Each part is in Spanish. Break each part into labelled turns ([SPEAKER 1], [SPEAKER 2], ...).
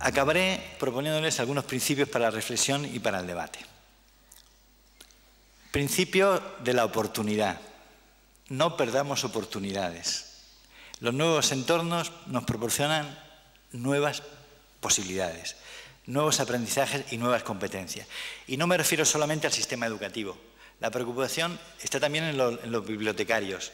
[SPEAKER 1] Acabaré proponiéndoles algunos principios para la reflexión y para el debate. Principio de la oportunidad. No perdamos oportunidades. Los nuevos entornos nos proporcionan nuevas posibilidades, nuevos aprendizajes y nuevas competencias. Y no me refiero solamente al sistema educativo. La preocupación está también en los bibliotecarios.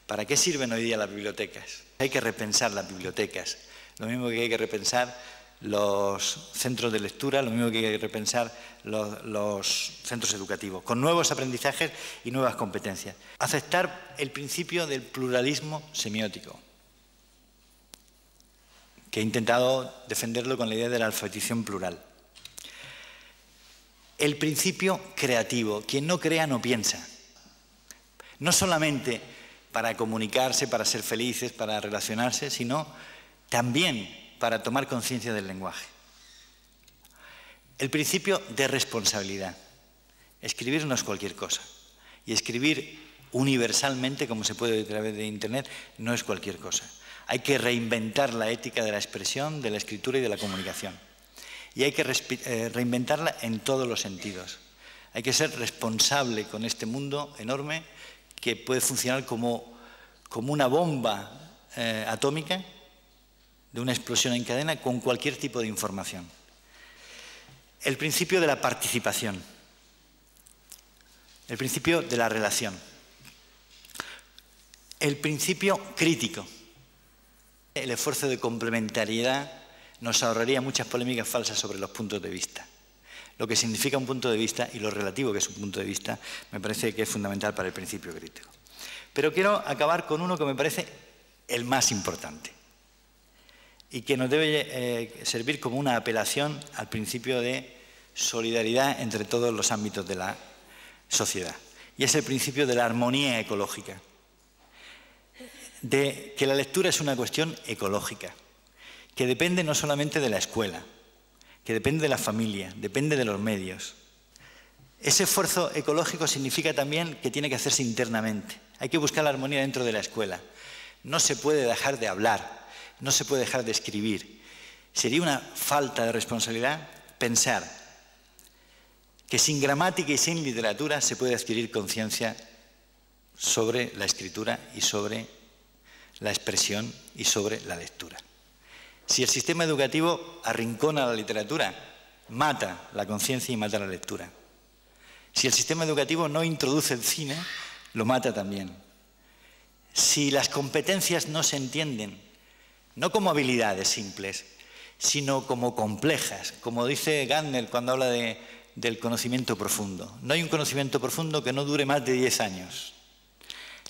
[SPEAKER 1] ¿Para qué sirven hoy día las bibliotecas? Hay que repensar las bibliotecas. Lo mismo que hay que repensar los centros de lectura, lo mismo que hay que repensar los centros educativos, con nuevos aprendizajes y nuevas competencias. Aceptar el principio del pluralismo semiótico, que he intentado defenderlo con la idea de la alfabetización plural. El principio creativo, quien no crea no piensa. No solamente para comunicarse, para ser felices, para relacionarse, sino también para tomar conciencia del lenguaje. El principio de responsabilidad. Escribir no es cualquier cosa. Y escribir universalmente, como se puede a través de Internet, no es cualquier cosa. Hay que reinventar la ética de la expresión, de la escritura y de la comunicación. Y hay que reinventarla en todos los sentidos. Hay que ser responsable con este mundo enorme que puede funcionar como una bomba atómica de una explosión en cadena con cualquier tipo de información. El principio de la participación. El principio de la relación. El principio crítico. El esfuerzo de complementariedad nos ahorraría muchas polémicas falsas sobre los puntos de vista. Lo que significa un punto de vista y lo relativo que es un punto de vista me parece que es fundamental para el principio crítico. Pero quiero acabar con uno que me parece el más importante y que nos debe servir como una apelación al principio de solidaridad entre todos los ámbitos de la sociedad. Y es el principio de la armonía ecológica, de que la lectura es una cuestión ecológica, que depende no solamente de la escuela, que depende de la familia, depende de los medios. Ese esfuerzo ecológico significa también que tiene que hacerse internamente. Hay que buscar la armonía dentro de la escuela. No se puede dejar de hablar, no se puede dejar de escribir. Sería una falta de responsabilidad pensar que sin gramática y sin literatura se puede adquirir conciencia sobre la escritura y sobre la expresión y sobre la lectura. Si el sistema educativo arrincona la literatura, mata la conciencia y mata la lectura. Si el sistema educativo no introduce el cine, lo mata también. Si las competencias no se entienden, no como habilidades simples, sino como complejas, como dice Gardner cuando habla del conocimiento profundo. No hay un conocimiento profundo que no dure más de 10 años.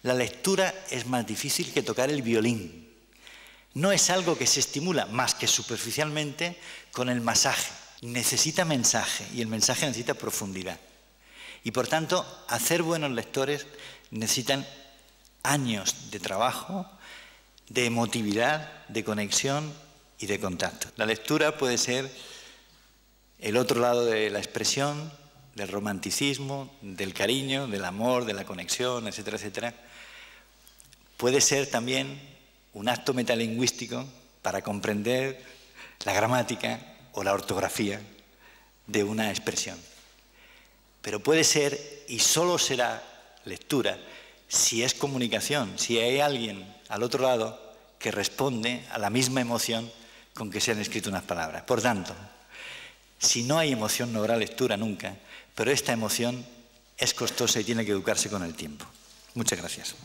[SPEAKER 1] La lectura es más difícil que tocar el violín. No es algo que se estimula más que superficialmente con el masaje. Necesita mensaje y el mensaje necesita profundidad. Y por tanto, hacer buenos lectores necesitan años de trabajo, de emotividad, de conexión y de contacto. La lectura puede ser el otro lado de la expresión, del romanticismo, del cariño, del amor, de la conexión, etcétera, etcétera. Puede ser también un acto metalingüístico para comprender la gramática o la ortografía de una expresión. Pero puede ser, y solo será lectura, si es comunicación, si hay alguien al otro lado que responde a la misma emoción con que se han escrito unas palabras. Por tanto, si no hay emoción no habrá lectura nunca, pero esta emoción es costosa y tiene que educarse con el tiempo. Muchas gracias.